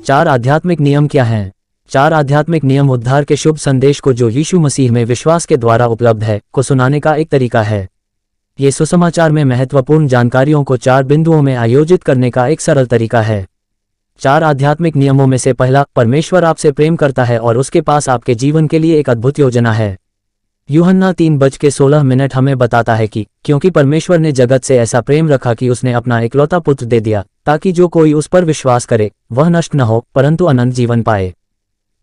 चार आध्यात्मिक नियम क्या हैं? चार आध्यात्मिक नियम उद्धार के शुभ संदेश को जो यीशु मसीह में विश्वास के द्वारा उपलब्ध है को सुनाने का एक तरीका है। ये सुसमाचार में महत्वपूर्ण जानकारियों को 4 बिंदुओं में आयोजित करने का एक सरल तरीका है। 4 आध्यात्मिक नियमों में से पहला, परमेश्वर आपसे प्रेम करता है और उसके पास आपके जीवन के लिए एक अद्भुत योजना है। यूहन्ना 3:16 हमें बताता है कि क्योंकि परमेश्वर ने जगत से ऐसा प्रेम रखा कि उसने अपना इकलौता पुत्र दे दिया, ताकि जो कोई उस पर विश्वास करे वह नष्ट न हो परंतु अनंत जीवन पाए।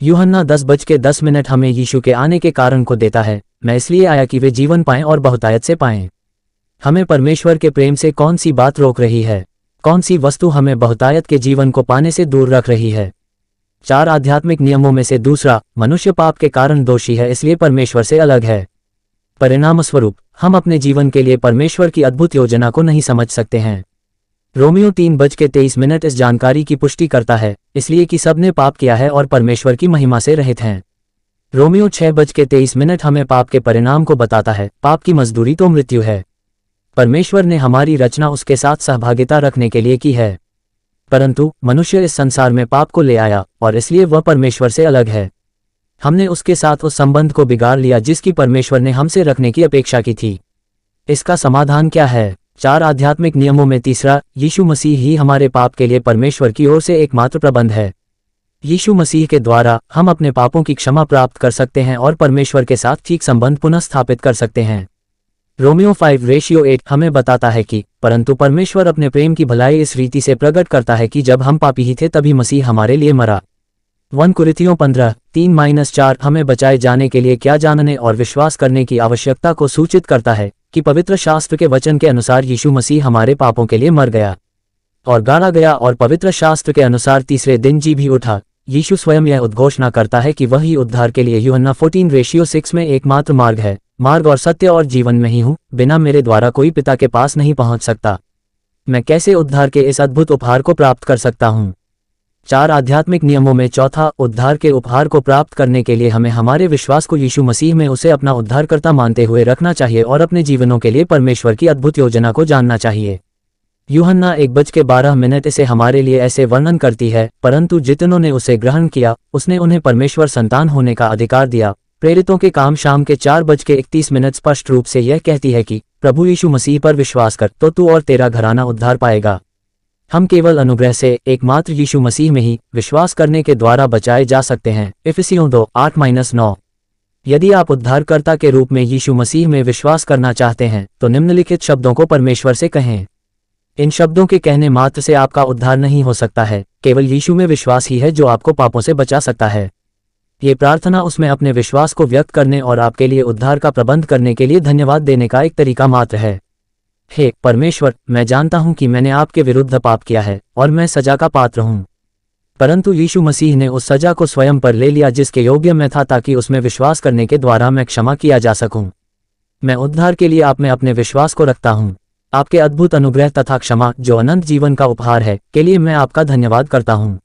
यूहन्ना 10:10 हमें यीशु के आने के कारण को देता है, मैं इसलिए आया कि वे जीवन पाएं और बहुतायत से पाएं। हमें परमेश्वर के प्रेम से कौन सी बात रोक रही है? कौन सी वस्तु हमें बहुतायत के जीवन को पाने से दूर रख रही है? 4 आध्यात्मिक नियमों में से दूसरा, मनुष्य पाप के कारण दोषी है इसलिए परमेश्वर से अलग है। परिणामस्वरूप हम अपने जीवन के लिए परमेश्वर की अद्भुत योजना को नहीं समझ सकते हैं। रोमियो 3:23 इस जानकारी की पुष्टि करता है, इसलिए कि सबने पाप किया है और परमेश्वर की महिमा से रहित हैं। रोमियो 6:23 हमें पाप के परिणाम को बताता है, पाप की मजदूरी तो मृत्यु है। परमेश्वर ने हमारी रचना उसके साथ सहभागिता रखने के लिए की है, परंतु मनुष्य इस संसार में पाप को ले आया और इसलिए वह परमेश्वर से अलग है। हमने उसके साथ उस संबंध को बिगाड़ लिया जिसकी परमेश्वर ने हमसे रखने की अपेक्षा की थी। इसका समाधान क्या है? 4 आध्यात्मिक नियमों में तीसरा, यीशु मसीह ही हमारे पाप के लिए परमेश्वर की ओर से एकमात्र प्रबंध है। यीशु मसीह के द्वारा हम अपने पापों की क्षमा प्राप्त कर सकते हैं और परमेश्वर के साथ ठीक संबंध पुनः स्थापित कर सकते हैं। रोमियो 5:8 हमें बताता है कि परंतु परमेश्वर अपने प्रेम की भलाई इस रीति से प्रकट करता है कि जब हम पापी ही थे तभी मसीह हमारे लिए मरा। 1 कुरिन्थियों 15:3-4 हमें बचाए जाने के लिए क्या जानने और विश्वास करने की आवश्यकता को सूचित करता है कि पवित्र शास्त्र के वचन के अनुसार यीशु मसीह हमारे पापों के लिए मर गया और गाड़ा गया और पवित्र शास्त्र के अनुसार तीसरे दिन जी भी उठा। यीशु स्वयं यह उद्घोषणा करता है कि वही उद्धार के लिए यूहन्ना 14:6 में एकमात्र मार्ग है। मार्ग और सत्य और जीवन में ही हूँ, बिना मेरे द्वारा कोई पिता के पास नहीं पहुँच सकता। मैं कैसे उद्धार के इस अद्भुत उपहार को प्राप्त कर सकता हूँ? 4 आध्यात्मिक नियमों में चौथा, उद्धार के उपहार को प्राप्त करने के लिए हमें हमारे विश्वास को यीशु मसीह में उसे अपना उद्धारकर्ता मानते हुए रखना चाहिए और अपने जीवनों के लिए परमेश्वर की अद्भुत योजना को जानना चाहिए। यूहन्ना 1:12 इसे हमारे लिए ऐसे वर्णन करती है, परंतु जितनों ने उसे ग्रहण किया उसने उन्हें परमेश्वर संतान होने का अधिकार दिया। प्रेरितों के काम शाम के 4:31 स्पष्ट रूप से यह कहती है कि प्रभु यीशु मसीह पर विश्वास कर तो तू और तेरा घराना उद्धार पाएगा। हम केवल अनुग्रह से एकमात्र यीशु मसीह में ही विश्वास करने के द्वारा बचाए जा सकते हैं। इफिसियों 2:8-9। यदि आप उद्धारकर्ता के रूप में यीशु मसीह में विश्वास करना चाहते हैं तो निम्नलिखित शब्दों को परमेश्वर से कहें। इन शब्दों के कहने मात्र से आपका उद्धार नहीं हो सकता है, केवल यीशु में विश्वास ही है जो आपको पापों से बचा सकता है। ये प्रार्थना उसमें अपने विश्वास को व्यक्त करने और आपके लिए उद्धार का प्रबंध करने के लिए धन्यवाद देने का एक तरीका मात्र है। हे परमेश्वर, मैं जानता हूं कि मैंने आपके विरुद्ध पाप किया है और मैं सजा का पात्र हूं, परंतु यीशु मसीह ने उस सजा को स्वयं पर ले लिया जिसके योग्य मैं था, ताकि उसमें विश्वास करने के द्वारा मैं क्षमा किया जा सकूं। मैं उद्धार के लिए आप में अपने विश्वास को रखता हूं। आपके अद्भुत अनुग्रह तथा क्षमा जो अनंत जीवन का उपहार है के लिए मैं आपका धन्यवाद करता हूं।